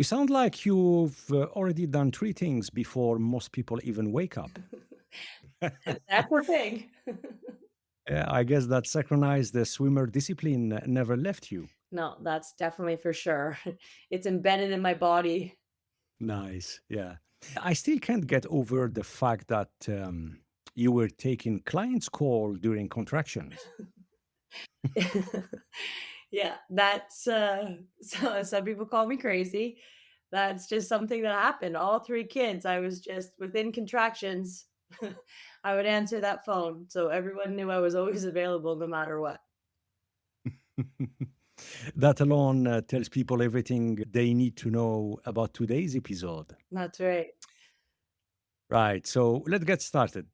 You sound like you've already done three things before most people even wake up. That's the thing. Yeah, I guess that synchronized the swimmer discipline never left you. No, that's definitely for sure. It's embedded in my body. Nice. Yeah. I still can't get over the fact that you were taking clients' call during contractions. Yeah, that's, so some people call me crazy. That's just something that happened. All 3 kids, I was just within contractions, I would answer that phone, so everyone knew I was always available no matter what. That alone tells people everything they need to know about today's episode. That's right. Right. So let's get started.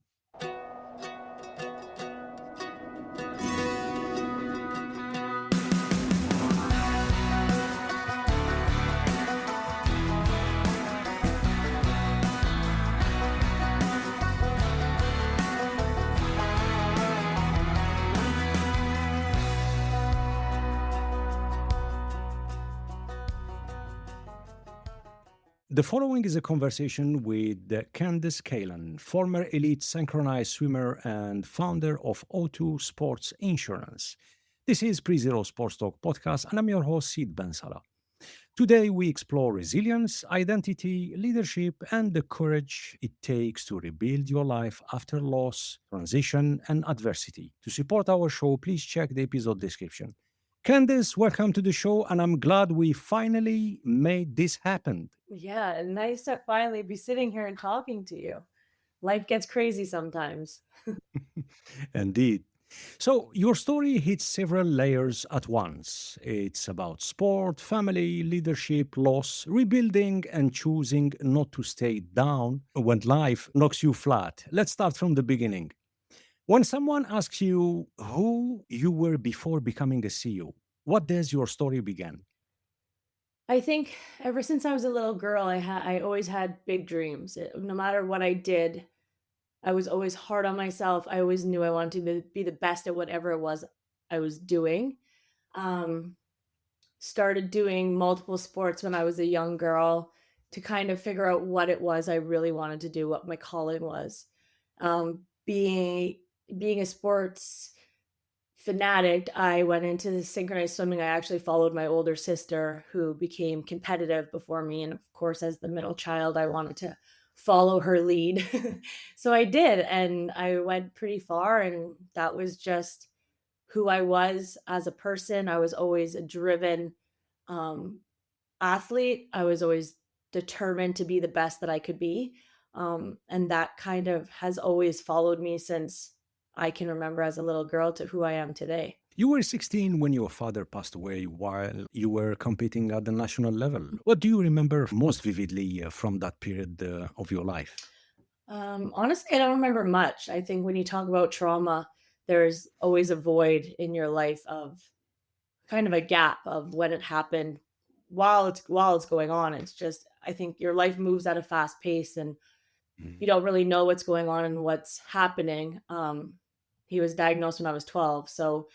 The following is a conversation with Kandace Kalin, former elite synchronized swimmer and founder of O2 Sports Insurance. This is Pre-Zero Sports Talk podcast, and I'm your host, Sid Ben Salah. Today, we explore resilience, identity, leadership, and the courage it takes to rebuild your life after loss, transition, and adversity. To support our show, please check the episode description. Candice, welcome to the show, and I'm glad we finally made this happen. Yeah, and nice to finally be sitting here and talking to you. Life gets crazy sometimes. Indeed. So, your story hits several layers at once. It's about sport, family, leadership, loss, rebuilding, and choosing not to stay down when life knocks you flat. Let's start from the beginning. When someone asks you who you were before becoming a CEO, what does your story begin? I think ever since I was a little girl, I always had big dreams. No matter what I did, I was always hard on myself. I always knew I wanted to be the best at whatever it was I was doing. Um, Started doing multiple sports when I was a young girl to kind of figure out what it was I really wanted to do, what my calling was. Being a sports fanatic, I went into the synchronized swimming. I actually followed my older sister who became competitive before me. And of course, as the middle child, I wanted to follow her lead. So I did. And I went pretty far. And that was just who I was as a person. I was always a driven um, athlete. I was always determined to be the best that I could be. And that kind of has always followed me since I can remember as a little girl to who I am today. You were 16 when your father passed away while you were competing at the national level. What do you remember most vividly from that period of your life? Honestly, I don't remember much. I think when you talk about trauma, there's always a void in your life of kind of a gap of when it happened while it's going on. It's just I think your life moves at a fast pace and you Mhm. don't really know what's going on and what's happening. He was diagnosed when I was 12, so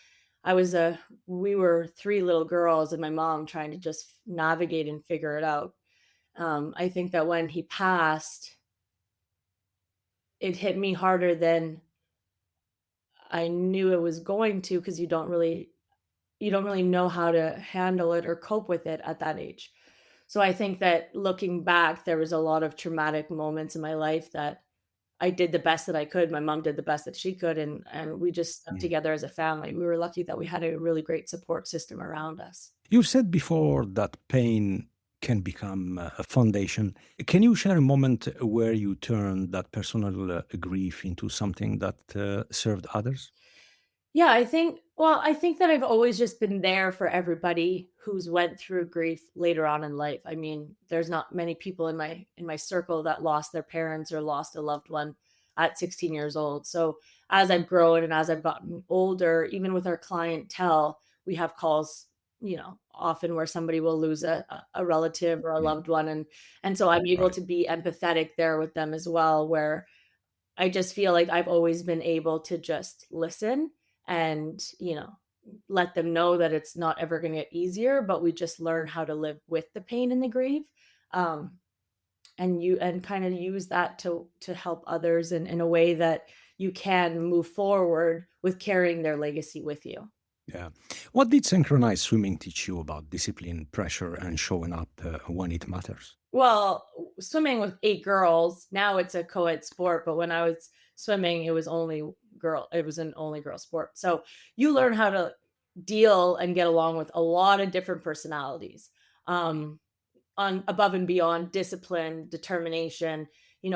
I was a we were 3 little girls and my mom trying to just navigate and figure it out. I think that when he passed, it hit me harder than I knew it was going to because you don't really know how to handle it or cope with it at that age. So I think that looking back, there was a lot of traumatic moments in my life that I did the best that I could. My mom did the best that she could, and we just stuck Mhm. together as a family. We were lucky that we had a really great support system around us. You said before that pain can become a foundation. Can you share a moment where you turned that personal grief into something that served others? Yeah, I think that I've always just been there for everybody who's went through grief later on in life. I mean, there's not many people in my circle that lost their parents or lost a loved one at 16 years old. So, as I've grown and as I've gotten older, even with our clientele, we have calls, often where somebody will lose a relative or a Mm. loved one and so I'm able Right. to be empathetic there with them as well where I just feel like I've always been able to just listen and, let them know that it's not ever going to get easier, but we just learn how to live with the pain and the grief. Um, and kind of use that to help others in a way that you can move forward with carrying their legacy with you. Yeah. What did synchronized swimming teach you about discipline, pressure, and showing up when it matters? Well, swimming with 8 girls, now it's a co-ed sport, but when I was swimming, it was an only girl sport. So, you learn how to deal and get along with a lot of different personalities. Um, on above and beyond discipline, determination. You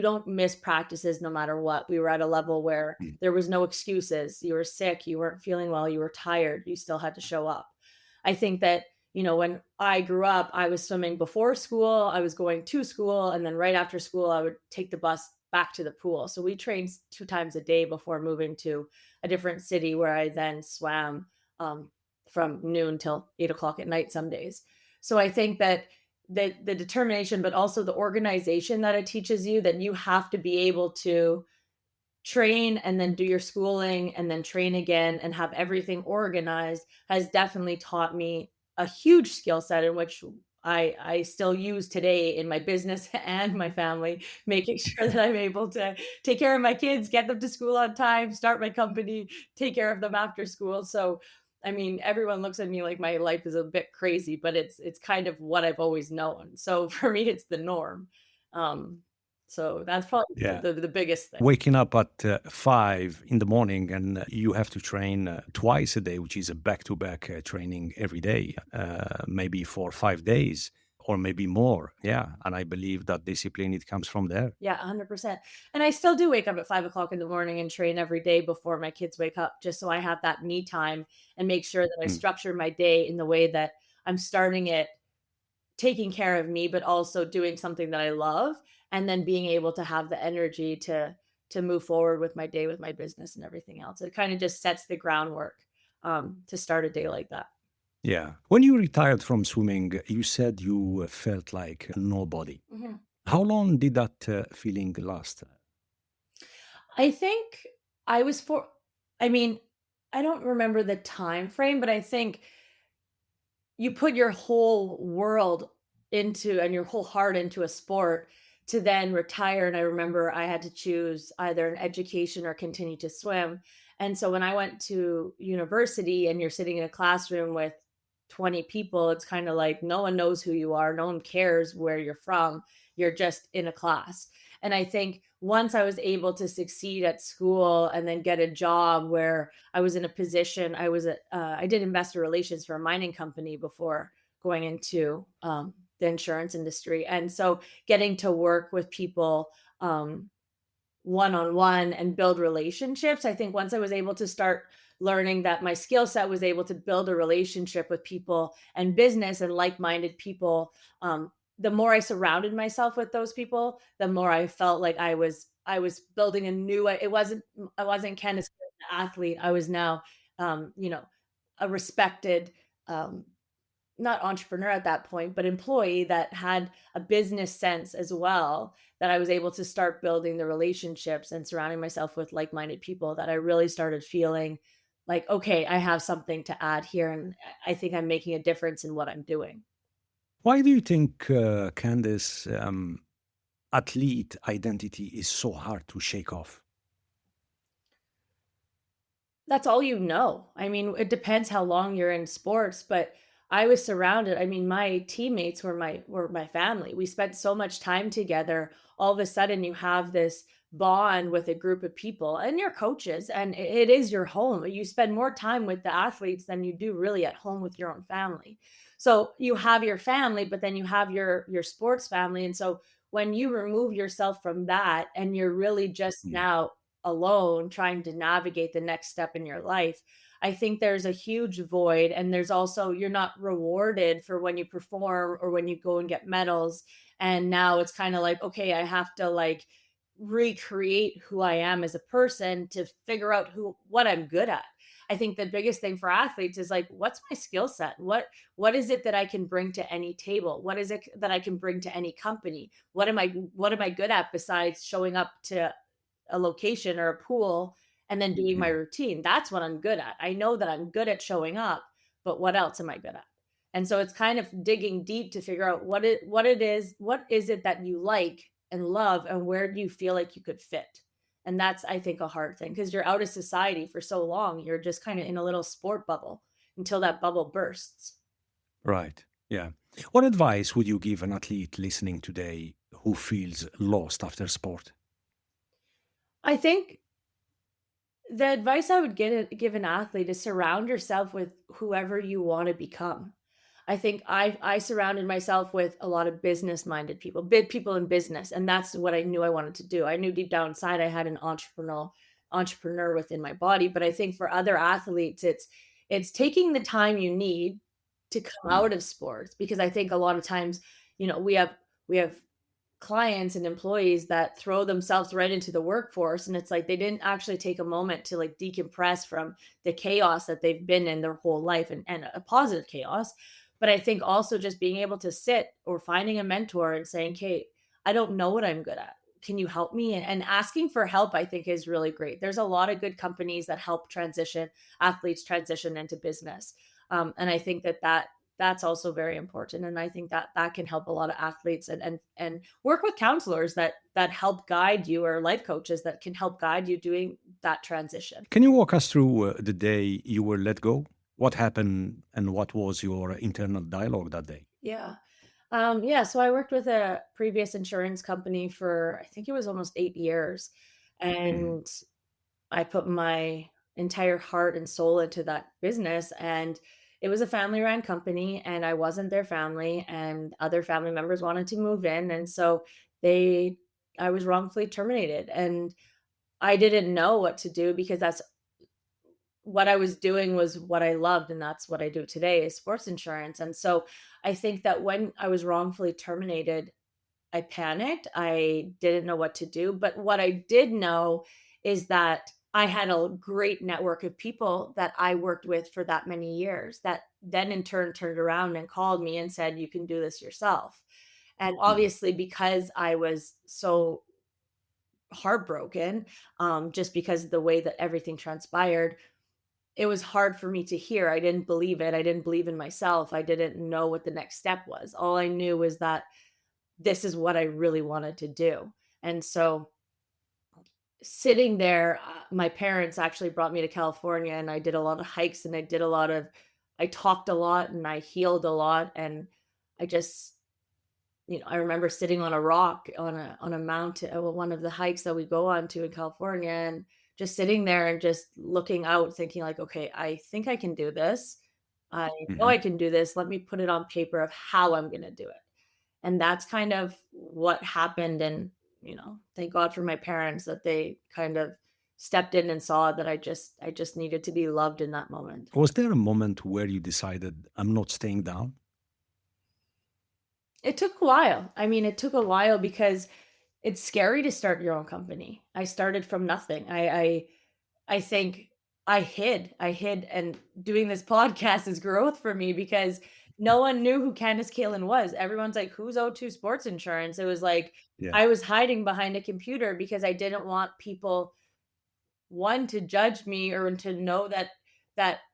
don't miss practices no matter what. We were at a level where Mm. there was no excuses. You were sick, you weren't feeling well, you were tired, you still had to show up. I think that, when I grew up, I was swimming before school, I was going to school, and then right after school, I would take the bus back to the pool. So we trained 2 times a day before moving to a different city where I then swam from noon till 8 o'clock at night some days. So I think that the determination, but also the organization that it teaches you, that you have to be able to train and then do your schooling and then train again and have everything organized, has definitely taught me a huge skill set in which I still use today in my business and my family, making sure that I'm able to take care of my kids, get them to school on time, start my company, take care of them after school. So, I mean, everyone looks at me like my life is a bit crazy, but it's kind of what I've always known. So for me, it's the norm. Um, so that's probably Yeah. the biggest thing. Waking up at 5 in the morning and you have to train twice a day, which is a back to back training every day, maybe for 5 days or maybe more. Yeah. And I believe that discipline, it comes from there. Yeah, 100%. And I still do wake up at 5 o'clock in the morning and train every day before my kids wake up, just so I have that me time and make sure that I Mm. structure my day in the way that I'm starting it taking care of me, but also doing something that I love, and then being able to have the energy to move forward with my day, with my business and everything else. It kind of just sets the groundwork to start a day like that. Yeah. When you retired from swimming, you said you felt like nobody. Mhm. How long did that feeling last? I think I was for I mean, I don't remember the time frame, but I think you put your whole world into and your whole heart into a sport to then retire. And I remember I had to choose either an education or continue to swim. And so when I went to university and you're sitting in a classroom with 20 people, it's kind of like no one knows who you are, no one cares where you're from, you're just in a class. And I think once I was able to succeed at school and then get a job where I was in a position. I did investor relations for a mining company before going into the insurance industry, and so getting to work with people one on one and build relationships. I think once I was able to start learning that my skill set was able to build a relationship with people and business and like minded people, the more I surrounded myself with those people, the more I felt like I was building a new. I wasn't Candace Kalin, the athlete. I was now, a respected, um, not entrepreneur at that point, but employee that had a business sense as well, that I was able to start building the relationships and surrounding myself with like-minded people, that I really started feeling like, okay, I have something to add here. And I think I'm making a difference in what I'm doing. Why do you think, Candice, athlete identity is so hard to shake off? That's all you know. I mean, it depends how long you're in sports, but I was surrounded. I mean, my teammates were my family. We spent so much time together. All of a sudden you have this bond with a group of people and your coaches, and it is your home. You spend more time with the athletes than you do really at home with your own family. So you have your family, but then you have your sports family. And so when you remove yourself from that and you're really just Mm. now alone trying to navigate the next step in your life, I think there's a huge void. And there's also, you're not rewarded for when you perform or when you go and get medals. And now it's kind of like, okay, I have to like recreate who I am as a person to figure out what I'm good at. I think the biggest thing for athletes is like, what's my skill set? What is it that I can bring to any table? What is it that I can bring to any company? What am I good at besides showing up to a location or a pool and then doing my Mhm. routine. That's what I'm good at. I know that I'm good at showing up, but what else am I good at? And so it's kind of digging deep to figure out what is it that you like and love, and where do you feel like you could fit? And that's, I think, a hard thing because you're out of society for so long. You're just kind of in a little sport bubble until that bubble bursts. Right. Yeah. What advice would you give an athlete listening today who feels lost after sport? I think the advice I would give an athlete is surround yourself with whoever you want to become. I think I surrounded myself with a lot of business-minded people, big people in business, and that's what I knew I wanted to do. I knew deep down inside I had an entrepreneur within my body, but I think for other athletes, it's taking the time you need to come Mm. out of sports, because I think a lot of times, we have clients and employees that throw themselves right into the workforce, and it's like they didn't actually take a moment to like decompress from the chaos that they've been in their whole life, and a positive chaos. But I think also just being able to sit or finding a mentor and saying, "Okay, I don't know what I'm good at, can you help me?" And asking for help, I think, is really great. There's a lot of good companies that help transition athletes transition into business. And I think that's also very important, and I think that can help a lot of athletes, and work with counselors that help guide you, or life coaches that can help guide you doing that transition. Can you walk us through the day you were let go? What happened and what was your internal dialogue that day? Yeah. Yeah, so I worked with a previous insurance company for, I think it was almost 8 years, Mhm. and I put my entire heart and soul into that business, and it was a family-run company, and I wasn't their family, and other family members wanted to move in, and so they I was wrongfully terminated, and I didn't know what to do, because that's what I was doing was what I loved, and that's what I do today, is sports insurance. And so I think that when I was wrongfully terminated, I panicked. I didn't know what to do. But what I did know is that I had a great network of people that I worked with for that many years, that then in turn turned around and called me and said, "You can do this yourself." And Mm. obviously, because I was so heartbroken, just because of the way that everything transpired, it was hard for me to hear. I didn't believe it. I didn't believe in myself. I didn't know what the next step was. All I knew was that this is what I really wanted to do. And so sitting there, my parents actually brought me to California, and I did a lot of hikes, and I talked a lot, and I healed a lot. And I just, I remember sitting on a rock on a mountain, one of the hikes that we go on to in California, and just sitting there and just looking out, thinking like, okay, I think I can do this. I know I Mhm. can do this. Let me put it on paper of how I'm going to do it. And that's kind of what happened. And, thank God for my parents that they kind of stepped in and saw that I just needed to be loved in that moment. Was there a moment where you decided, I'm not staying down? It took a while. I mean, it took a while because it's scary to start your own company. I started from nothing. I think I hid, and doing this podcast is growth for me, because no one knew who Kandace Kalin was. Everyone's like, "Who's O2 Sports Insurance?" It was like Yeah. I was hiding behind a computer because I didn't want people, one, to judge me, or to know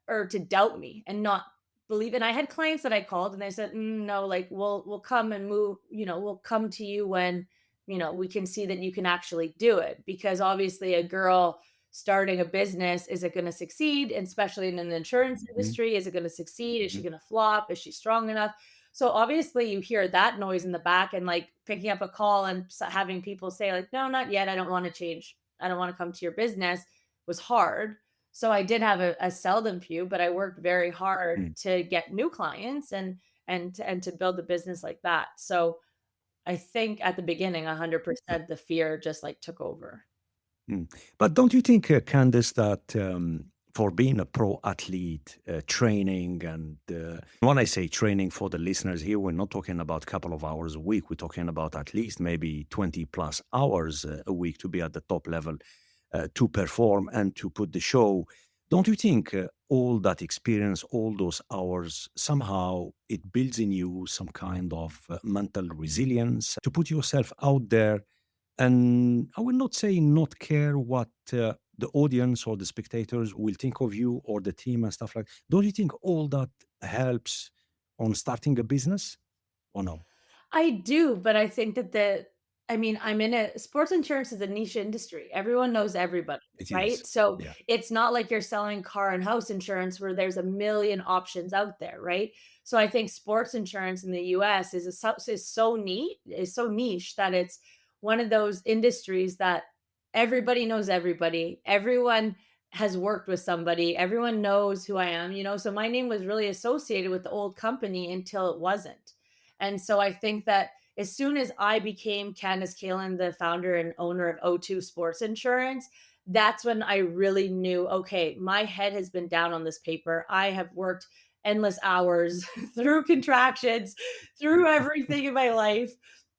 or to doubt me and not believe. And I had clients that I called and they said, no, like we'll come and move, we'll come to you when, we can see that you can actually do it. Because obviously a girl starting a business, is it going to succeed? And especially in an insurance Mhm. industry, is it going to succeed? Is she Mhm. going to flop? Is she strong enough? So obviously you hear that noise in the back, and like picking up a call and having people say like, no, not yet. I don't want to change. I don't want to come to your business, was hard. So I did have a seldom few, but I worked very hard Mm. to get new clients, and to build the business like that. So I think at the beginning, Yeah. 100% the fear just like took over. Mm. But don't you think, Candice, that for being a pro athlete, training, and when I say training for the listeners here, we're not talking about a couple of hours a week. We're talking about at least maybe 20 plus hours a week to be at the top level, to perform and to put the show. Don't you think all that experience, all those hours, somehow it builds in you some kind of mental resilience to put yourself out there, and I will not say not care what the audience or the spectators will think of you or the team and stuff like. Don't you think all that helps on starting a business or no? I do, but I think that I mean, I'm in a sports insurance is a niche industry. Everyone knows everybody, It is. right? So Yeah. it's not like you're selling car and house insurance where there's a million options out there, right? So I think sports insurance in the US is so niche that it's one of those industries that everybody knows everybody. Everyone has worked with somebody. Everyone knows who I am, you know? So my name was really associated with the old company until it wasn't. And so I think that as soon as I became Kandace Kalin, the founder and owner of O2 Sports Insurance, that's when I really knew, okay, my head has been down on this paper. I have worked endless hours through contractions, through everything in my life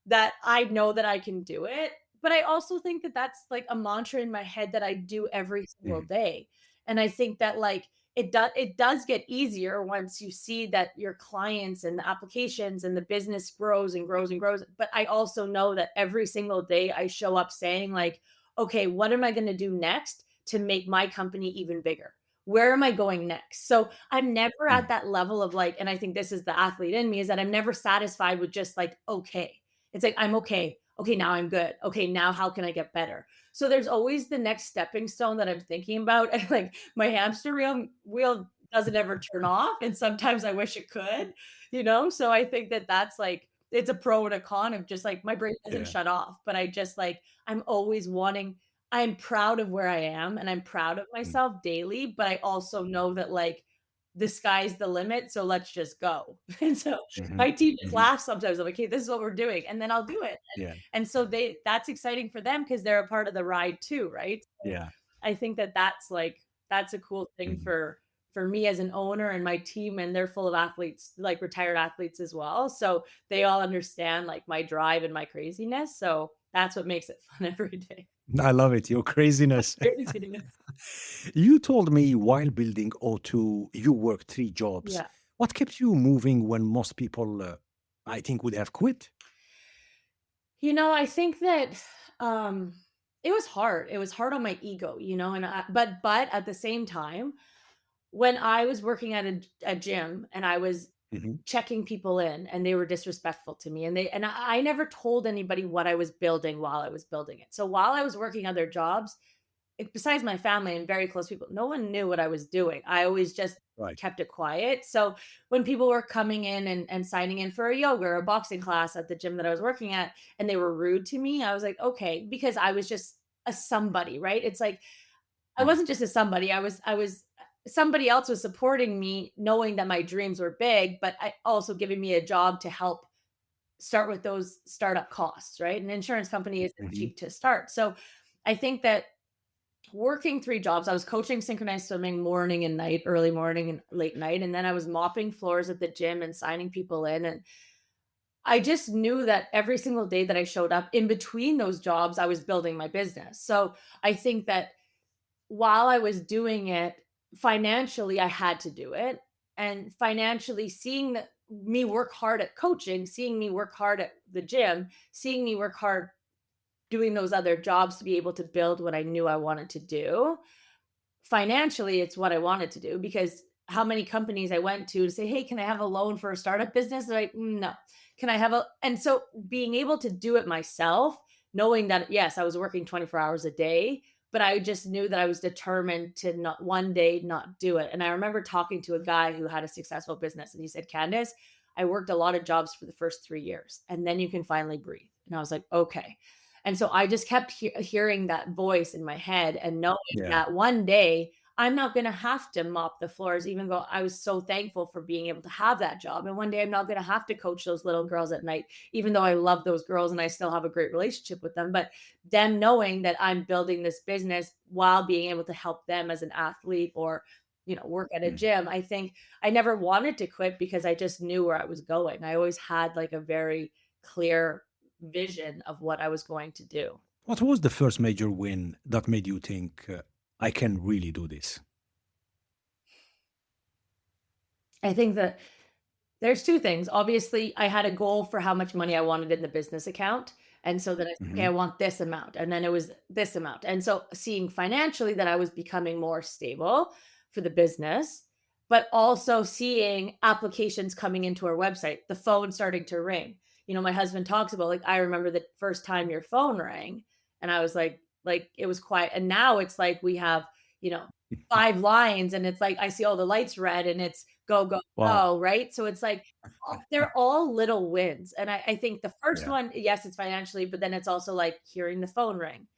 that I know that I can do it. But I also think that that's like a mantra in my head that I do every single Mhm. day. And I think that like it does get easier once you see that your clients and the applications and the business grows and grows and grows. But I also know that every single day I show up saying like, okay, what am I going to do next to make my company even bigger? Where am I going next? So I'm never at Mhm. that level of like, and I think this is the athlete in me, is that I'm never satisfied with just like okay. It's like I'm okay. Okay, now I'm good. Okay, now how can I get better? So there's always the next stepping stone that I'm thinking about. And like my hamster wheel doesn't ever turn off, and sometimes I wish it could, you know? So I think that that's like it's a pro and a con of just like my brain doesn't Yeah. shut off, but I just like I'm always wanting I'm proud of where I am and I'm proud of Mm. myself daily, but I also know that like the sky's the limit, so let's just go. And so Mhm. my team just Mhm. laughs sometimes. I'm like, "Hey, this is what we're doing," and then I'll do it. Yeah. And so that's exciting for them because 'cause they're a part of the ride too, right? So Yeah. I think that that's a cool thing Mhm. for me as an owner and my team, and they're full of athletes, like retired athletes as well. So they all understand like my drive and my craziness. So that's what makes it fun every day. I love it. Your craziness. Craziness. You told me while building O2, you worked three jobs. Yeah. What kept you moving when most people, I think, would have quit? You know, I think that um it was hard. It was hard on my ego, you know, but at the same time, when I was working at a gym and I was Mhm. checking people in and they were disrespectful to me and I never told anybody what I was building while I was building it. So while I was working other jobs, besides my family and very close people, no one knew what I was doing. I always just Right. kept it quiet. So when people were coming in and signing in for a yoga or a boxing class at the gym that I was working at and they were rude to me, I was like, okay, because I was just a somebody, right? It's like I Mm. wasn't just a somebody. I was somebody else was supporting me knowing that my dreams were big, but I also giving me a job to help start with those startup costs, right? An insurance company isn't Mhm. cheap to start. So I think that working 3 jobs, I was coaching synchronized swimming morning and night, early morning and late night, and then I was mopping floors at the gym and signing people in, and I just knew that every single day that I showed up in between those jobs, I was building my business. So I think that while I was doing it, financially, I had to do it. And financially, seeing that me work hard at coaching, seeing me work hard at the gym, seeing me work hard doing those other jobs to be able to build what I knew I wanted to do. Financially, it's what I wanted to do because how many companies I went to say, "Hey, can I have a loan for a startup business?" They're like, "No." Can I have a and so being able to do it myself, knowing that yes, I was working 24 hours a day, but I just knew that I was determined to not one day not do it. And I remember talking to a guy who had a successful business and he said, "Candace, I worked a lot of jobs for the first 3 years and then you can finally breathe." And I was like, "Okay." And so I just kept hearing that voice in my head and knowing Yeah. that one day I'm not going to have to mop the floors, even though I was so thankful for being able to have that job. And one day I'm not going to have to coach those little girls at night, even though I love those girls and I still have a great relationship with them. But them knowing that I'm building this business while being able to help them as an athlete or, you know, work at a Mm. gym, I think I never wanted to quit because I just knew where I was going. I always had like a very clear vision of what I was going to do. What was the first major win that made you think, I can really do this? I think that there's 2 things. Obviously, I had a goal for how much money I wanted in the business account. And so then I said, okay, I Hmm. want this amount. And then it was this amount. And so seeing financially that I was becoming more stable for the business, but also seeing applications coming into our website, the phone starting to ring. My husband talks about, like, I remember the first time your phone rang, and I was like it was quiet. And now it's like we have, you know, 5 lines, and it's like I see all the lights red and it's go, go, Wow. go, right? So it's like they're all little wins. And I think the first Yeah. one, yes, it's financially, but then it's also like hearing the phone ring.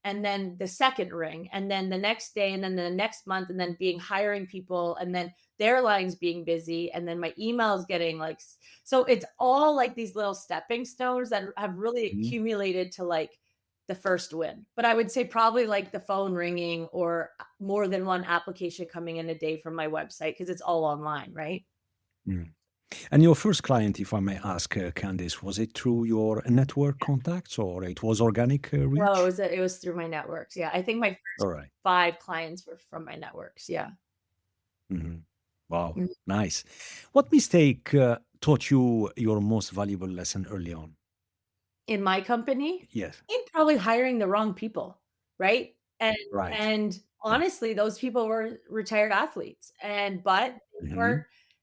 And then the second ring, and then the next day, and then the next month, and then being hiring people, and then their lines being busy, and then my emails getting like so it's all like these little stepping stones that have really Mhm. accumulated to like the first win. But I would say probably like the phone ringing or more than one application coming in a day from my website because it's all online, right? Mm. And your first client, if I may ask, Candice, was it through your network contacts or it was organic No, reach? it was through my networks. Yeah, I think my All first right. 5 clients were from my networks. Yeah. Mhm. Wow. Mm. Nice. What mistake taught you your most valuable lesson early on? In my company, Yes. I think probably hiring the wrong people, right? And Right. and Yeah. honestly, those people were retired athletes, but Hmm.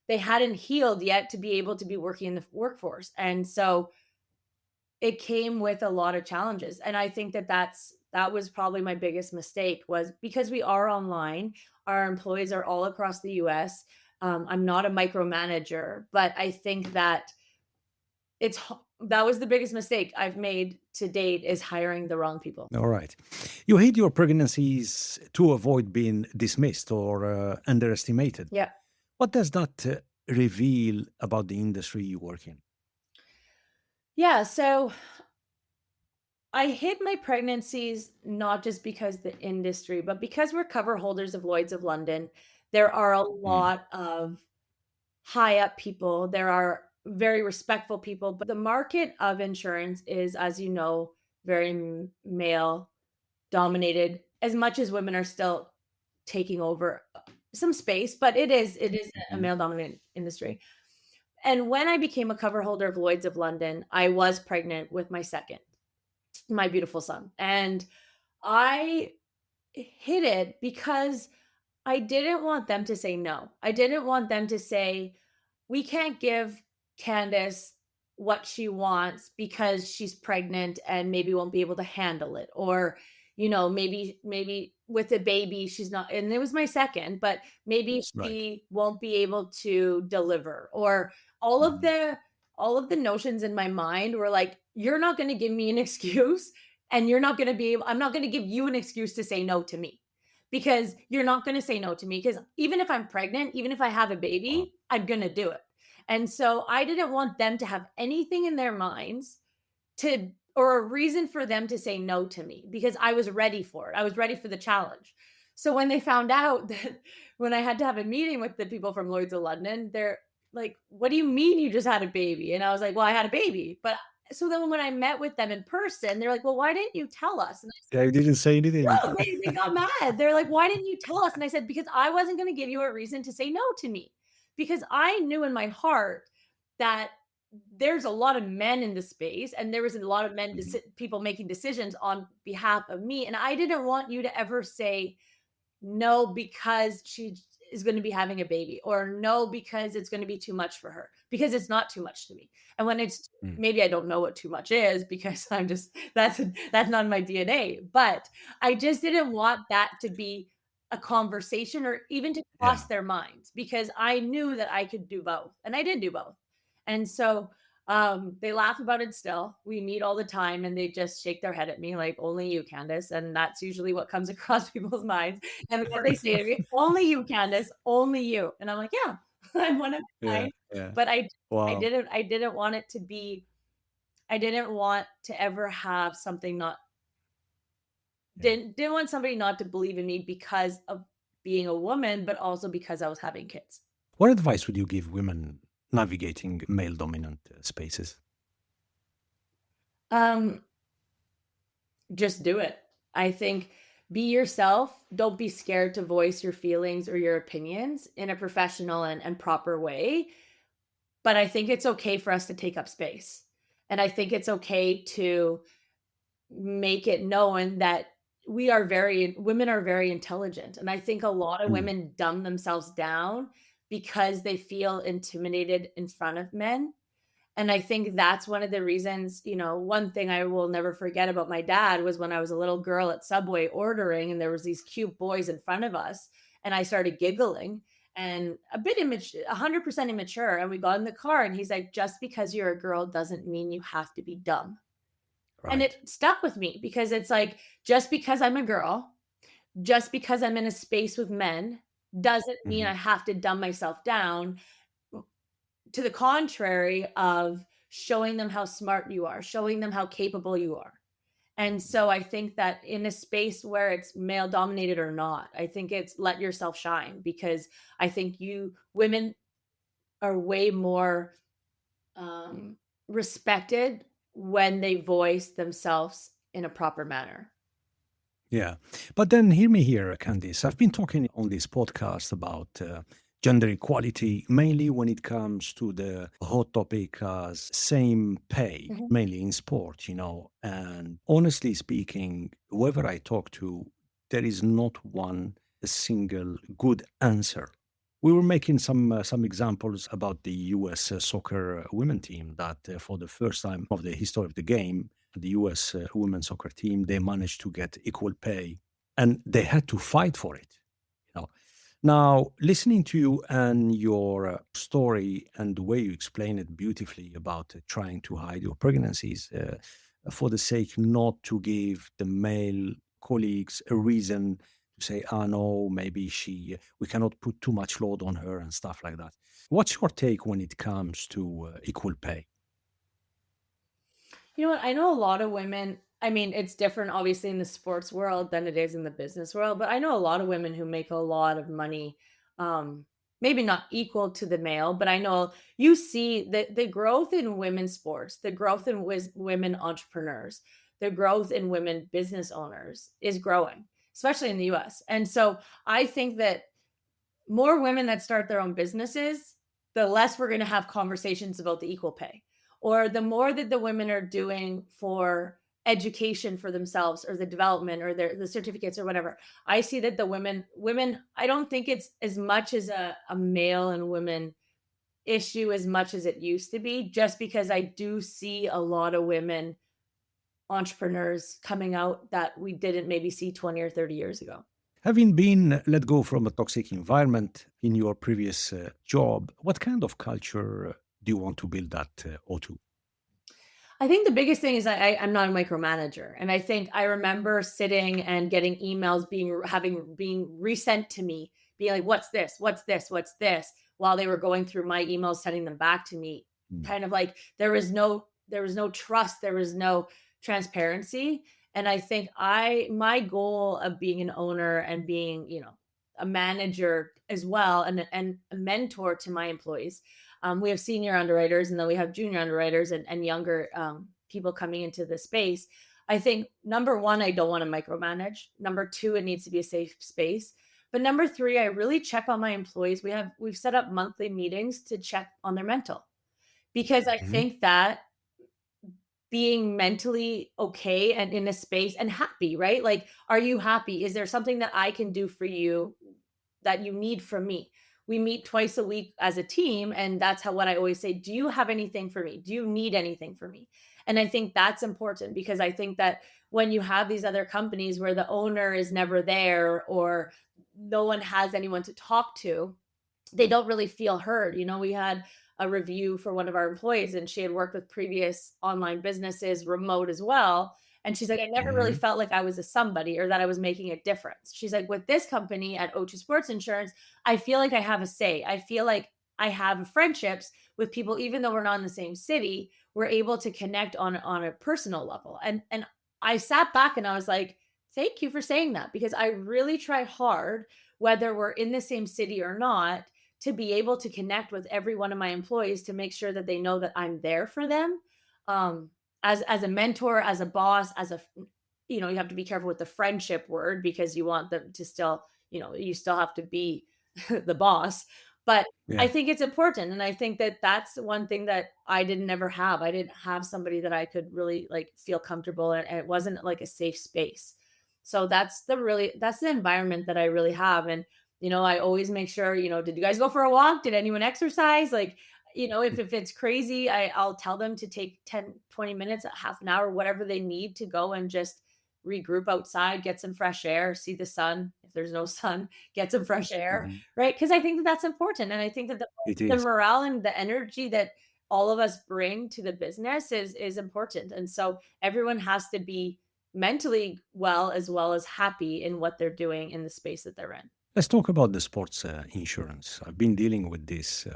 they hadn't healed yet to be able to be working in the workforce. And so it came with a lot of challenges. And I think that was probably my biggest mistake was because we are online, our employees are all across the US. I'm not a micromanager, but I think that that was the biggest mistake I've made to date is hiring the wrong people. All right. You hid your pregnancies to avoid being dismissed or underestimated. Yeah. What does that reveal about the industry you work in? Yeah, so I hid my pregnancies not just because the industry, but because we're cover holders of Lloyd's of London. There are a Mm. lot of high up people. There are very respectful people, but the market of insurance is, as you know, very male dominated. As much as women are still taking over some space, but it is a Mhm. male dominated industry. And when I became a cover holder of Lloyd's of London, I was pregnant with my second, my beautiful son. And I hid it because I didn't want them to say no. I didn't want them to say, we can't give Candace what she wants because she's pregnant and maybe won't be able to handle it. Or, maybe with a baby, she's not, and it was my second, but maybe Right. she won't be able to deliver. Or all of Mhm. the all of the notions in my mind were like, you're not going to give me an excuse and you're not going to be able, I'm not going to give you an excuse to say no to me because you're not going to say no to me because even if I'm pregnant, even if I have a Wow. baby, I'm going to do it. And so I didn't want them to have anything in their minds to or a reason for them to say no to me because I was ready for it. I was ready for the challenge. So when they found out that when I had to have a meeting with the people from Lloyd's of London, they're like, "What do you mean you just had a baby?" And I was like, "Well, I had a baby." But so then when I met with them in person, they're like, "Well, why didn't you tell us?" And Yeah, you didn't say anything. no, they got mad. They're like, "Why didn't you tell us?" And I said, "Because I wasn't gonna give you a reason to say no to me." Because I knew in my heart that there's a lot of men in the space and there was a lot of Mhm. people making decisions on behalf of me, and I didn't want you to ever say, no because she is going to be having a baby or no because it's going to be too much for her because it's not too much to me. And when it's Mm. maybe I don't know what too much is because I'm just that's not in my DNA, but I just didn't want that to be a conversation or even to Yeah. cross their minds because I knew that I could do both and I did do both. And so they laugh about it still. We meet all the time and they just shake their head at me like, only you, Candace. And that's usually what comes across people's minds. And what they say to me, only you, Candace, only you. And I'm like, yeah, I'm one of a Yeah. kind. Yeah. But Wow. I didn't want it to be, I didn't want to ever have something not, Yeah. didn't want somebody not to believe in me because of being a woman, but also because I was having kids. What advice would you give women navigating male dominant spaces? Um, just do it. I think be yourself. Don't be scared to voice your feelings or your opinions in a professional and proper way. But I think it's okay for us to take up space. And I think it's okay to make it known that women are very intelligent. And I think a lot of Mm. women dumb themselves down because they feel intimidated in front of men. And I think that's one of the reasons, one thing I will never forget about my dad was when I was a little girl at Subway ordering and there was these cute boys in front of us and I started giggling and a bit immature, 100% immature. And we got in the car and he's like, just because you're a girl doesn't mean you have to be dumb. And Right. it stuck with me because it's like, just because I'm a girl, just because I'm in a space with men doesn't mean Mhm. I have to dumb myself down. To the contrary of showing them how smart you are, showing them how capable you are. And so I think that in a space where it's male dominated or not, I think it's let yourself shine because I think women are way more respected when they voice themselves in a proper manner. Yeah. But then hear me here, Candice. I've been talking on this podcast about gender equality, mainly when it comes to the hot topic as same pay, Mhm. mainly in sport, you know. And honestly speaking, whoever I talk to, there is not one single good answer. We were making some examples about the U.S. Soccer women team that, for the first time of the history of the game, the U.S. Women's soccer team, they managed to get equal pay, and they had to fight for it. You know, now listening to you and your story and the way you explain it beautifully about trying to hide your pregnancies for the sake not to give the male colleagues a reason to say, "Ah, no, maybe we cannot put too much load on her," and stuff like that. What's your take when it comes to equal pay? You know what? I know a lot of women. I mean, it's different obviously in the sports world than it is in the business world, but I know a lot of women who make a lot of money. Um, Maybe not equal to the male, but I know you see the growth in women's sports, the growth in women entrepreneurs, the growth in women business owners is growing, especially in the US. And so I think that more women that start their own businesses, the less we're going to have conversations about the equal pay. Or the more that the women are doing for education for themselves or the development or the certificates or whatever. I see that the women, I don't think it's as much as a male and women issue as much as it used to be, just because I do see a lot of women entrepreneurs coming out that we didn't maybe see 20 or 30 years ago. Having been let go from a toxic environment in your previous job, what kind of culture do you want to build at O2? I think the biggest thing is I'm not a micromanager, and I think I remember sitting and getting emails being resent to me, being like, "What's this? What's this? What's this?" While they were going through my emails, sending them back to me, Mm. kind of like there was no trust, there was no transparency, and I think I my goal of being an owner and being a manager as well and a mentor to my employees. We have senior underwriters and then we have junior underwriters and younger people coming into the space. I think number one, I don't want to micromanage. Number two, it needs to be a safe space. But number three, I really check on my employees. We've set up monthly meetings to check on their mental because I Mhm. think that being mentally okay and in a space and happy, right? Like, are you happy? Is there something that I can do for you that you need from me? We meet twice a week as a team. And that's what I always say. Do you have anything for me? Do you need anything for me? And I think that's important because I think that when you have these other companies where the owner is never there or no one has anyone to talk to, they don't really feel heard. We had a review for one of our employees and she had worked with previous online businesses remote as well. And she's like, I never really Mhm. felt like I was a somebody or that I was making a difference. She's like, with this company at O2 Sports Insurance, I feel like I have a say. I feel like I have friendships with people, even though we're not in the same city, we're able to connect on a personal level. And I sat back and I was like, thank you for saying that because I really try hard, whether we're in the same city or not, to be able to connect with every one of my employees to make sure that they know that I'm there for them. Um, as a mentor, as a boss, you have to be careful with the friendship word because you want them to still, you still have to be the boss. But I Yeah. think it's important, and I think that that's one thing that I didn't ever have. I didn't have somebody that I could really, like, feel comfortable in, and it wasn't, like, a safe space. So that's the environment that I really have, and, I always make sure, "Did you guys go for a walk? Did anyone exercise?" Like, if it's crazy, I'll tell them to take 10, 20 minutes, a half an hour, whatever they need to go and just regroup outside, get some fresh air, see the sun. If there's no sun, get some fresh air, Mhm. right? Because I think that that's important, and I think that It the is. morale and the energy that all of us bring to the business is important, and so everyone has to be mentally well as happy in what they're doing in the space that they're in. Let's talk about the sports insurance. I've been dealing with this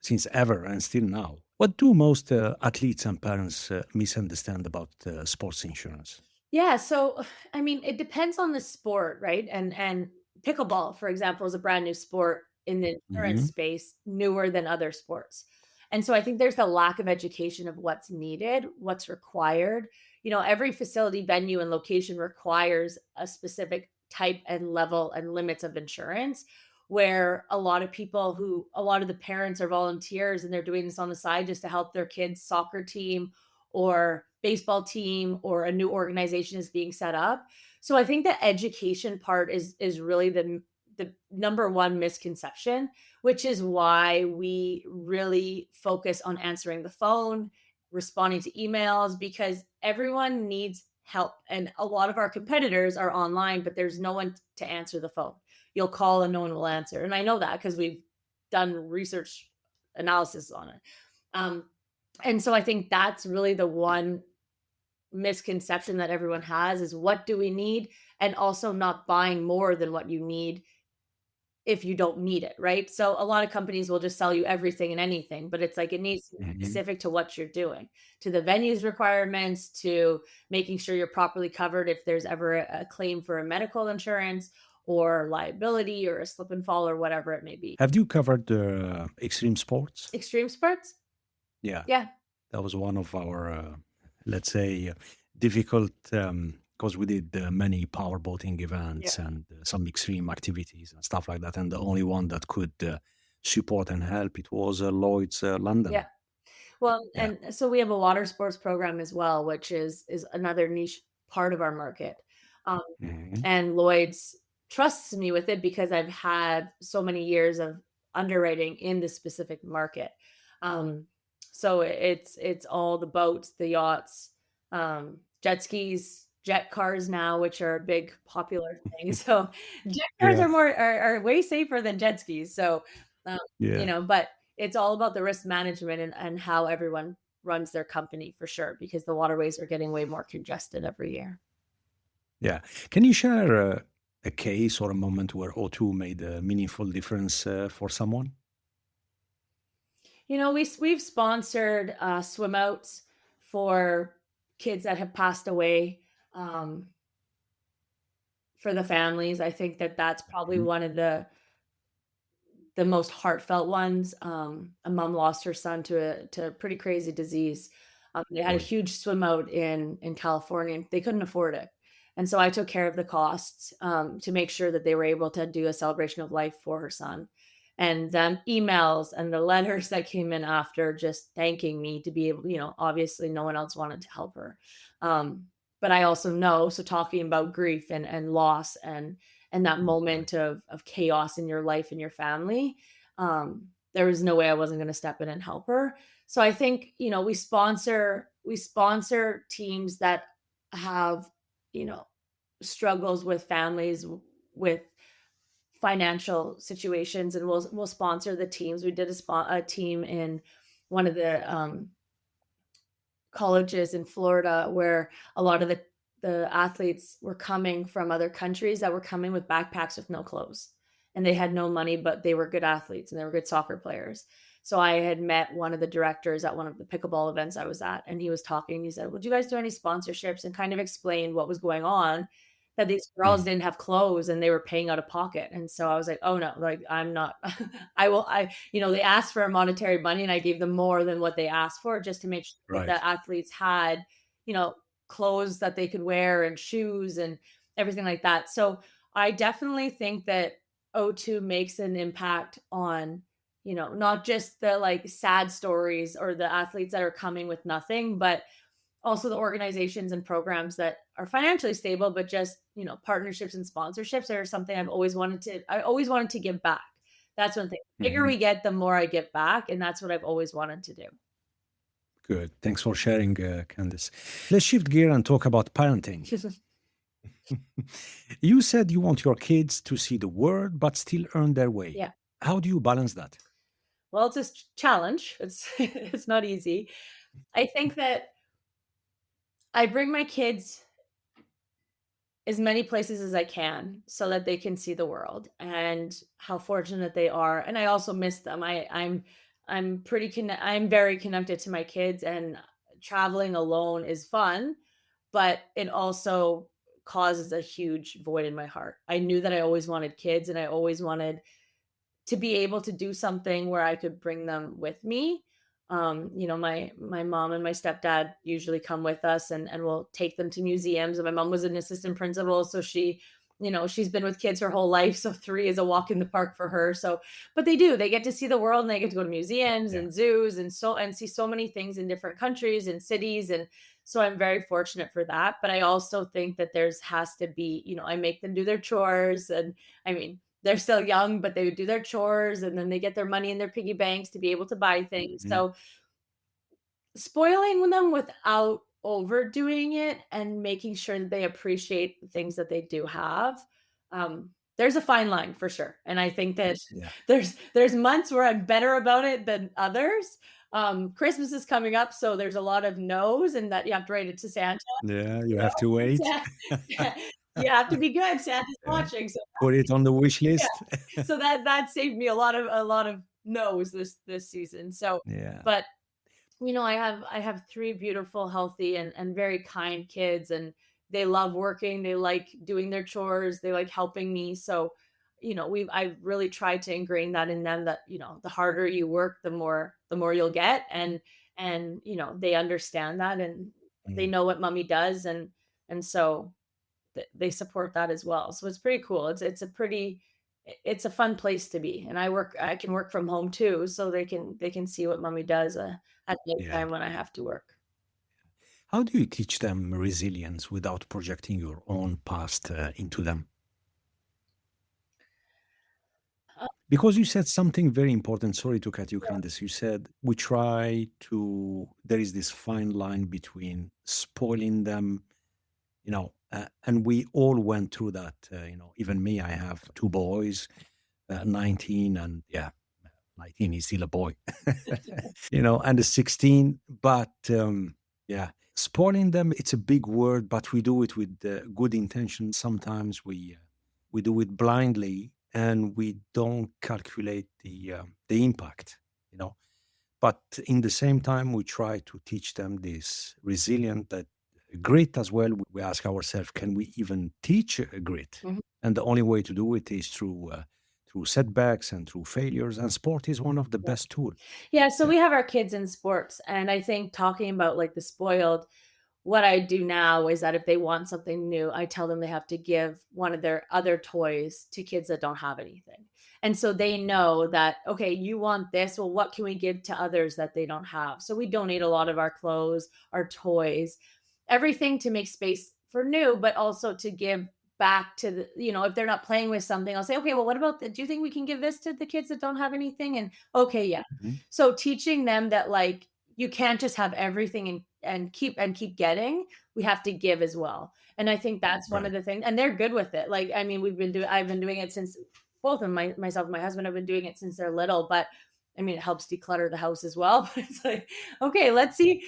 since ever and still now. What do most athletes and parents misunderstand about sports insurance? Yeah, so I mean, it depends on the sport, right? And pickleball, for example, is a brand new sport in the insurance Hmm. space, newer than other sports. And so I think there's a lack of education of what's needed, what's required. Every facility, venue, and location requires a specific type and level and limits of insurance. Where a lot of the parents are volunteers and they're doing this on the side just to help their kids' soccer team or baseball team or a new organization is being set up. So I think the education part is really the number one misconception, which is why we really focus on answering the phone, responding to emails, because everyone needs help. And a lot of our competitors are online, but there's no one to answer the phone. You'll call and no one will answer. And I know that because we've done research analysis on it. Um, and so I think that's really the one misconception that everyone has is what do we need? And also not buying more than what you need if you don't need it, right? So a lot of companies will just sell you everything and anything, but it's like it needs to be Hmm. specific to what you're doing, to the venue's requirements, to making sure you're properly covered if there's ever a claim for a medical insurance or liability or a slip and fall or whatever it may be. Have you covered extreme sports? Extreme sports? Yeah, Yeah. that was one of our, let's say, difficult, because we did many power boating Yeah. events and some extreme activities and stuff like that. And the only one that could support and help it was Lloyd's Yeah. London. Well, Yeah. and so we have a water sports program as well, which is another niche part of our market. Um, Mhm. and Lloyd's trusts me with it because I've had so many years of underwriting in this specific market. Um, so it's all the boats, the yachts, jet skis, jet cars now, which are a big popular thing. So jet cars Yeah. are way safer than jet skis. So um, Yeah. but it's all about the risk management and how everyone runs their company for sure, because the waterways are getting way more congested every year. Yeah. Can you share a case or a moment where O2 made a meaningful difference for someone? We've sponsored swim outs for kids that have passed away, um, for the families. I think that that's probably Mhm. one of the most heartfelt ones. A mom lost her son to a pretty crazy disease. They had a Oi. huge swim out in California, and they couldn't afford it, and so I took care of the costs, to make sure that they were able to do a celebration of life for her son. And then emails and the letters that came in after just thanking me to be able, obviously no one else wanted to help her. Um, but I also know, so talking about grief and loss and that Right. moment of chaos in your life and your family, there was no way I wasn't going to step in and help her. So I think, we sponsor teams that have, you know struggles with families, with financial situations, and we'll sponsor the teams. We did a team in one of the colleges in Florida where a lot of the athletes were coming from other countries that were coming with backpacks with no clothes. And they had no money, but they were good athletes and they were good soccer players. So I had met one of the directors at one of the pickleball events I was at, and he was talking. He said, "Would you guys do any sponsorships?" And kind of explained what was going on, that these girls Mm. didn't have clothes and they were paying out of pocket. And so I was like, "Oh no, like I'm not, I will, they asked for a monetary money and I gave them more than what they asked for just to make sure that Right. the athletes had, you know, clothes that they could wear and shoes and everything like that. So I definitely think that O2 makes an impact on not just the like sad stories or the athletes that are coming with nothing, but also the organizations and programs that are financially stable, but just, partnerships and sponsorships are something I always wanted to give back. That's one thing. The bigger Mhm. we get, the more I give back. And that's what I've always wanted to do. Good. Thanks for sharing, Candice. Let's shift gear and talk about parenting. You said you want your kids to see the world, but still earn their way. Yeah. How do you balance that? Well, it's a challenge. It's it's not easy. I think that I bring my kids as many places as I can so that they can see the world and how fortunate they are. And I also miss them. I'm very connected to my kids, and traveling alone is fun, but it also causes a huge void in my heart. I knew that I always wanted kids, and I always wanted to be able to do something where I could bring them with me. My mom and my stepdad usually come with us, and we'll take them to museums. And my mom was an assistant principal, so she's been with kids her whole life. So 3 is a walk in the park for her. So, but they get to see the world, and they get to go to museums Yeah. and zoos and see so many things in different countries and cities. And so I'm very fortunate for that. But I also think that there's has to be, I make them do their chores. And I mean, they're still young, but they would do their chores, and then they get their money in their piggy banks to be able to buy things. Mhm. So spoiling them without overdoing it and making sure that they appreciate the things that they do have. There's a fine line for sure. And I think that Yeah. there's months where I'm better about it than others. Christmas is coming up, so there's a lot of no's, and that you have to write it to Santa. Yeah, you have to You wait. know? You have to be good. Santa's Yeah. watching. So Put it on the wish yeah. list. So that saved me a lot of no's this season. So, Yeah. but I have 3 beautiful, healthy, and very kind kids, and they love working, they like doing their chores, they like helping me. So, I've really tried to ingrain that in them, that, the harder you work, the more you'll get. And they understand that, and they Mm. know what mommy does. And so they support that as well. So it's pretty cool. It's a fun place to be. And I can work from home too, so they can see what mommy does at Yeah. nighttime when I have to work. How do you teach them resilience without projecting your own past into them? Uh, Because you said something very important. Sorry to cut you, yeah. Candice. You said we try to, there is this fine line between spoiling them, and we all went through that. Even me, I have 2 boys, 19, and yeah, 19, he's still a boy, and the 16. But yeah, spoiling them, it's a big word, but we do it with good intention. Sometimes we do it blindly, and we don't calculate the impact, you know. But in the same time, we try to teach them this resilient, that grit as well. We ask ourselves, can we even teach grit? Mhm. And the only way to do it is through setbacks and through failures. And sport is one of the best tools. Yeah, so Yeah. we have our kids in sports, and I think talking about like the spoiled, what I do now is that if they want something new, I tell them they have to give one of their other toys to kids that don't have anything. And so they know that, okay, you want this. Well, what can we give to others that they don't have? So we donate a lot of our clothes, our toys, everything to make space for new, but also to give back to if they're not playing with something, I'll say, okay, well, what about do you think we can give this to the kids that don't have anything? And okay, yeah. Mhm. So teaching them that like you can't just have everything and keep getting. We have to give as well. And I think that's one of Right. the things. And they're good with it. Like, I mean, I've been doing it since both of myself and my husband have been doing it since they're little. But I mean, it helps declutter the house as well. But it's like, okay, let's see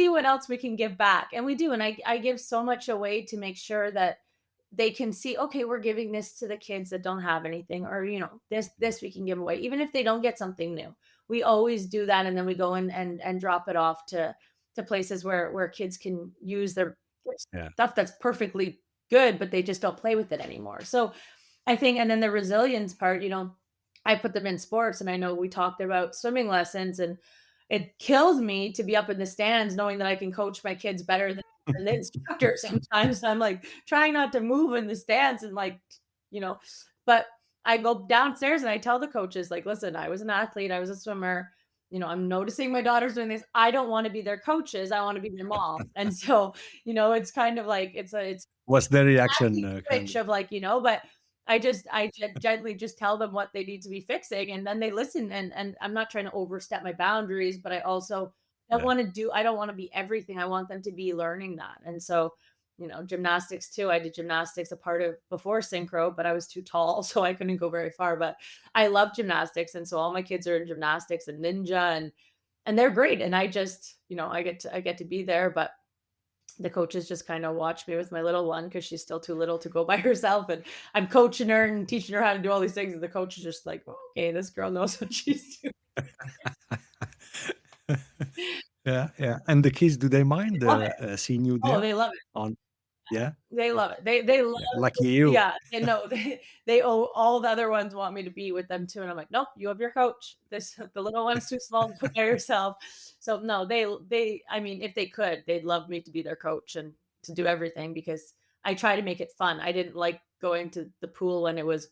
what else we can give back. And we do. And I give so much away to make sure that they can see, okay, we're giving this to the kids that don't have anything, or this we can give away, even if they don't get something new. We always do that, and then we go in and drop it off to places where kids can use their Yeah. stuff that's perfectly good, but they just don't play with it anymore. So I think, and then the resilience part, I put them in sports, and I know we talked about swimming lessons, and it kills me to be up in the stands knowing that I can coach my kids better than the instructor. Sometimes I'm like trying not to move in the stands and like, you know, but I go downstairs and I tell the coaches, like, listen, I was an athlete, I was a swimmer. I'm noticing my daughter's doing this. I don't want to be their coaches. I want to be their mom. And so, it's kind of like it's What's the reaction, classy switch Candy? of like, but I gently just tell them what they need to be fixing, and then they listen. And I'm not trying to overstep my boundaries, but I also Yeah, I don't want to be everything. I want them to be learning that. And so, gymnastics too. I did gymnastics a part of before synchro, but I was too tall, so I couldn't go very far. But I love gymnastics, and so all my kids are in gymnastics and ninja, and they're great. And I just, I get to be there, but the coaches just kind of watch me with my little one because she's still too little to go by herself. And I'm coaching her and teaching her how to do all these things. And the coach is just like, okay, this girl knows what she's doing. yeah, yeah. And the kids, do they mind Love it. seeing you Oh, there? they love it. On Yeah, They love it. They love yeah. Lucky you. yeah, and no, they all the other ones want me to be with them too, and I'm like, "Nope, you have your coach. The little one's too small to go by herself." So, no, I mean, if they could, they'd love me to be their coach and to do everything because I try to make it fun. I didn't like going to the pool when it was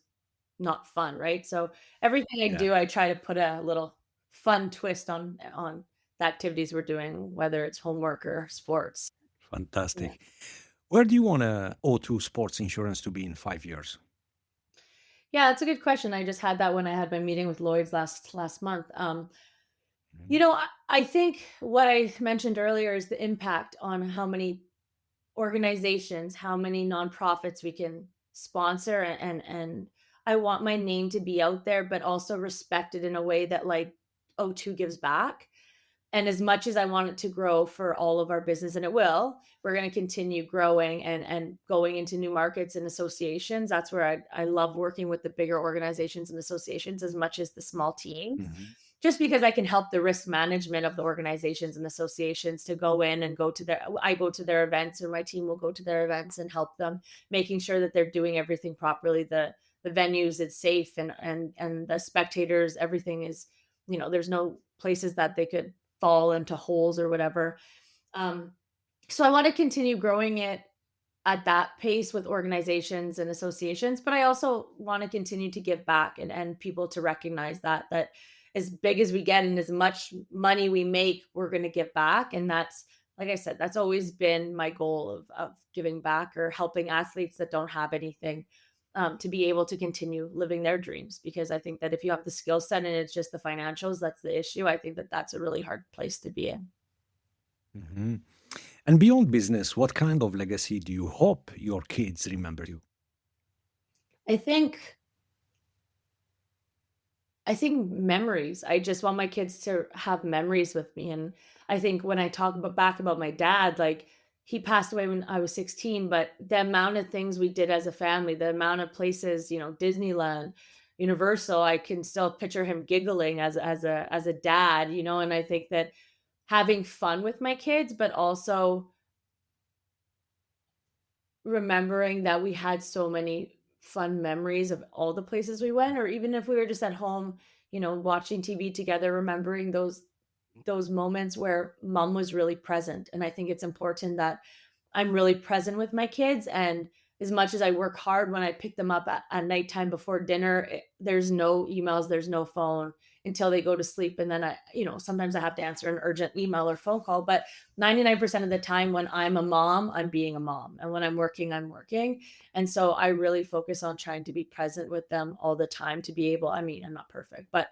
not fun, right? So, everything I Yeah, do, I try to put a little fun twist on the activities we're doing, whether it's homework or sports. Yeah. fantastic. Where do you want O2 Sports Insurance to be in 5 years? Yeah, that's a good question. I just had that when I had my meeting with Lloyd's last month. Mhm. I think what I mentioned earlier is the impact on how many organizations, how many nonprofits we can sponsor, and I want my name to be out there, but also respected in a way that like O2 gives back. And as much as I want it to grow for all of our business, and it will, we're going to continue growing and going into new markets and associations. That's where I love working with the bigger organizations and associations as much as the small teams, Mhm. just because I can help the risk management of the organizations and associations to go in and I go to their events, or my team will go to their events and help them, making sure that they're doing everything properly. The venues, it's safe, and the spectators, everything is, there's no places that they could fall into holes or whatever. Um, so I want to continue growing it at that pace with organizations and associations, but I also want to continue to give back, and people to recognize that as big as we get and as much money we make, we're going to give back. And that's, like I said, that's always been my goal of giving back or helping athletes that don't have anything, to be able to continue living their dreams. Because I think that if you have the skill set and it's just the financials, that's the issue. I think that that's a really hard place to be in. Mhm. And beyond business, what kind of legacy do you hope your kids remember you? I think I think memories. I just want my kids to have memories with me. And I think when I talk back about my dad, like, he passed away when I was 16, but the amount of things we did as a family, the amount of places, Disneyland, Universal, I can still picture him giggling as a dad, and I think that having fun with my kids, but also remembering that we had so many fun memories of all the places we went, or even if we were just at home, watching TV together, remembering those moments where mom was really present. And I think it's important that I'm really present with my kids. And as much as I work hard when I pick them up at nighttime before dinner, there's no emails, there's no phone until they go to sleep. And then sometimes I have to answer an urgent email or phone call. But 99% of the time when I'm a mom, I'm being a mom. And when I'm working, I'm working. And so I really focus on trying to be present with them all the time to be able, I mean, I'm not perfect, but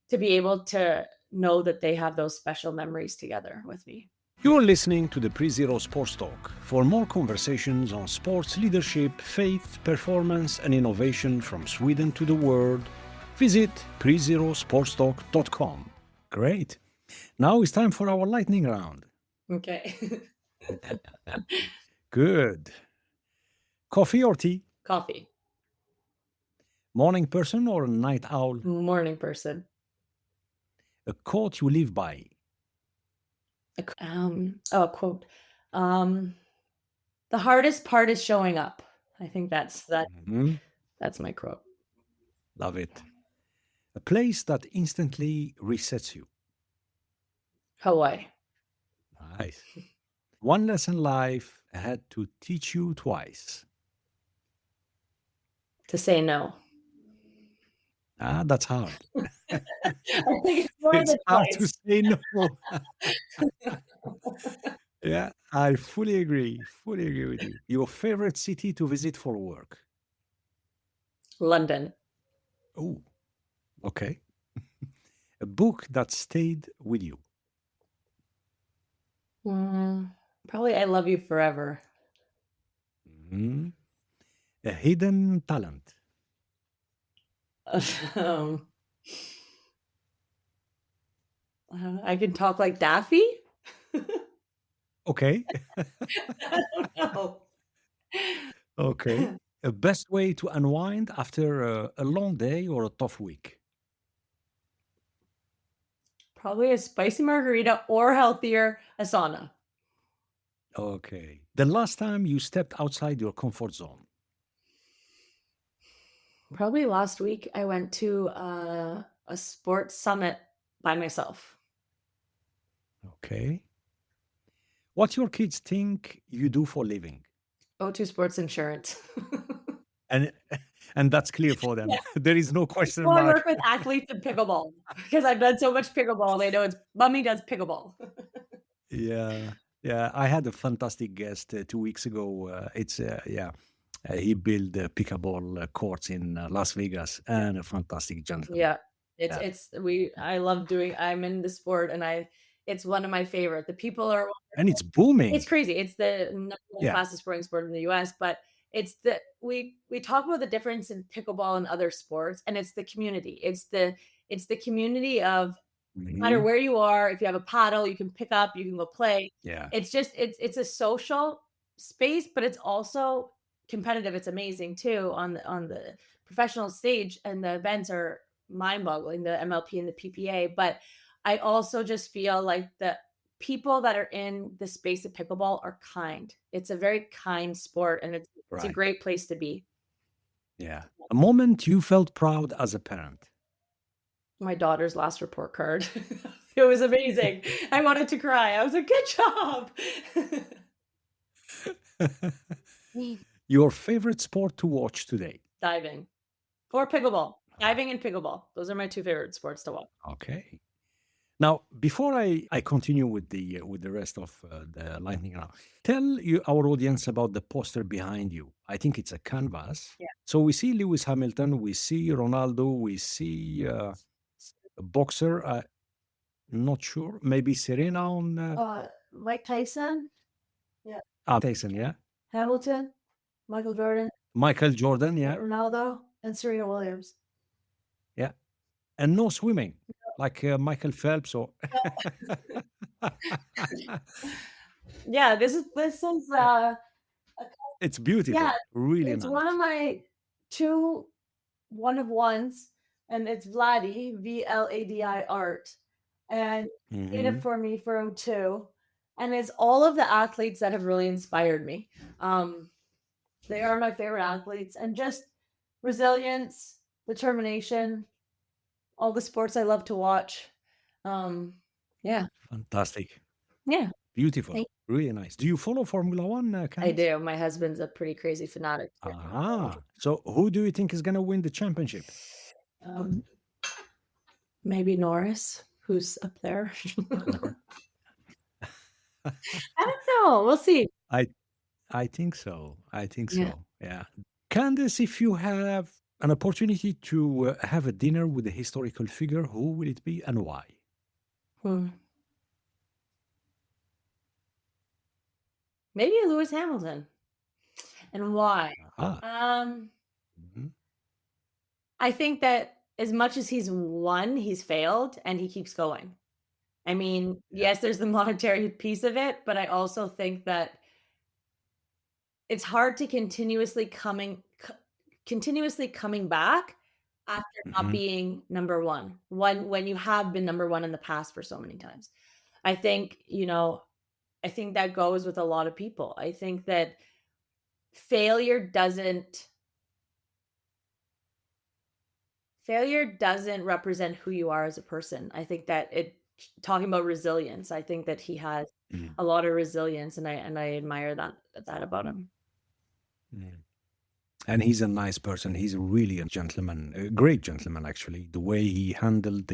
to be able to know that they have those special memories together with me. You're listening to the Pre-Zero Sports Talk. For more conversations on sports leadership, faith, performance, and innovation from Sweden to the world, visit prezerosportstalk.com. Great. Now it's time for our lightning round. Okay. Good. Coffee or tea? Coffee. Morning person or night owl? Morning person. A quote you live by? A quote. Um, the hardest part is showing up. I think Mhm. that's my quote. Love it. A place that instantly resets you? Hawaii. Nice. One lesson life had to teach you twice? To say no. Ah, that's hard. I think it's more It's the hard to choice. say no. Yeah, I fully agree with you. Your favorite city to visit for work? London. Oh, okay. A book that stayed with you? Mm, probably I Love You Forever. Mhm. A hidden talent? Um, I can talk like Daffy? Okay. I don't know. Okay. A best way to unwind after a long day or a tough week? Probably a spicy margarita or healthier, a sauna. Okay. The last time you stepped outside your comfort zone? Probably last week I went to a sports summit by myself. Okay. What your kids think you do for living? O2 Sports Insurance. And and that's clear for them. Yeah. There is no question Well, I work mark. with athletes in pickleball because I've done so much pickleball. They know it's mommy does pickleball. Yeah. Yeah, I had a fantastic guest 2 weeks ago. It's yeah, he built pickleball courts in Las Vegas, and a fantastic gentleman. Yeah. It's Yeah, it's we I love doing I'm in the sport and I it's one of my favorite. The people are and it's it's booming. crazy. It's the number 1 Yeah, fastest growing sport in the US, but it's the we talk about the difference in pickleball and other sports, and it's the community. It's the community of no matter mhm, where you are, if you have a paddle, you can pick up, you can go play. yeah, It's just it's a social space, but it's also competitive. It's amazing too on the professional stage, and the events are mind-boggling, the MLP and the PPA. But I also just feel like the people that are in the space of pickleball are kind. It's a very kind sport, and it's a right. great place to be. Yeah. A moment you felt proud as a parent. My daughter's last report card. It was amazing. I wanted to cry. I was like, "Good job." Your favorite sport to watch today? Diving or pickleball. Ah, Diving and pickleball. Those are my 2 favorite sports to watch. okay. Now, before I continue with the rest of the lightning round, tell you our audience about the poster behind you. I think it's a canvas. Yeah. So we see Lewis Hamilton, we see Ronaldo, we see a boxer. Not sure, maybe Serena on Mike Tyson, yeah, Tyson, yeah, Hamilton, Michael Jordan, Michael Jordan, yeah, yeah, Ronaldo, and Serena Williams. yeah, and no swimming like Michael Phelps or Yeah, this is, a it's yeah, beautiful, really it's one of nice. my 2 one of ones, and it's Vladi, Vladi art, and he did it Hmm. for me for O2, and it's all of the athletes that have really inspired me. Um, they are my favorite athletes, and just resilience, determination, all the sports I love to watch. Um, yeah, Fantastic, yeah, beautiful, thank really nice. Do you follow Formula One, I Candice? do. My husband's a pretty crazy fanatic. Ah, so who do you think is going to win the championship? Um, maybe Norris, who's up there. Uh-huh. I don't know. We'll see. I I think so. I think Yeah. so. Yeah. Candice, if you have an opportunity to have a dinner with a historical figure, who will it be and why? Hmm. Maybe Lewis Hamilton. And why? Ah, Um, mhm, I think that as much as he's won, he's failed and he keeps going. I mean, yeah. yes, there's the monetary piece of it, but I also think that it's hard to continuously coming back after not Mhm, being number 1 when you have been number 1 in the past for so many times. I think, I think that goes with a lot of people. I think that failure doesn't failure doesn't represent who you are as a person. I think that it talking about resilience, I think that he has mhm, a lot of resilience and I admire that about him. mhm. And he's a nice person. He's really a gentleman, a great gentleman, actually. The way he handled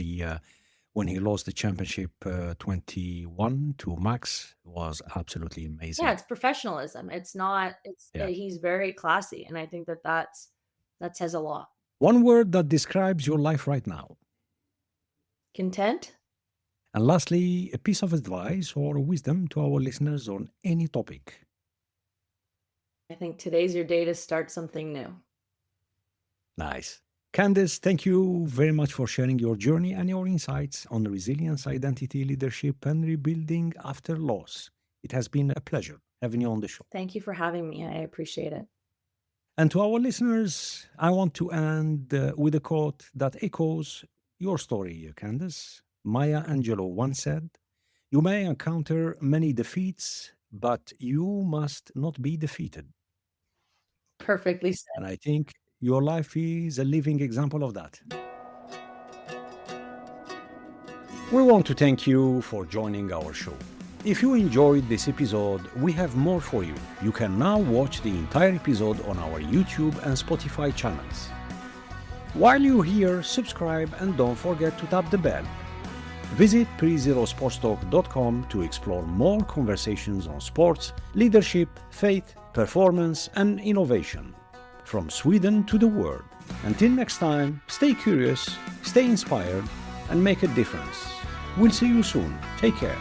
when he lost the championship 21 to Max was absolutely Yeah, amazing. it's professionalism. It's not it's Yeah. he's very classy, and I think that that says a lot. One word that describes your life right now. Content? And lastly, a piece of advice or wisdom to our listeners on any topic. I think today's your day to start something new. Nice. Candice, thank you very much for sharing your journey and your insights on resilience, identity, leadership, and rebuilding after loss. It has been a pleasure having you on the show. Thank you for having me. I appreciate it. And to our listeners, I want to end with a quote that echoes your story, Candice. Maya Angelou once said, "You may encounter many defeats, but you must not be defeated." Perfectly said. And I think your life is a living example of that. We want to thank you for joining our show. If you enjoyed this episode, we have more for you. You can now watch the entire episode on our YouTube and Spotify channels. While you're here, subscribe and don't forget to tap the bell. Visit prezerosportstalk.com to explore more conversations on sports, leadership, faith, performance, and innovation. From Sweden to the world. Until next time, stay curious, stay inspired, and make a difference. We'll see you soon. Take care.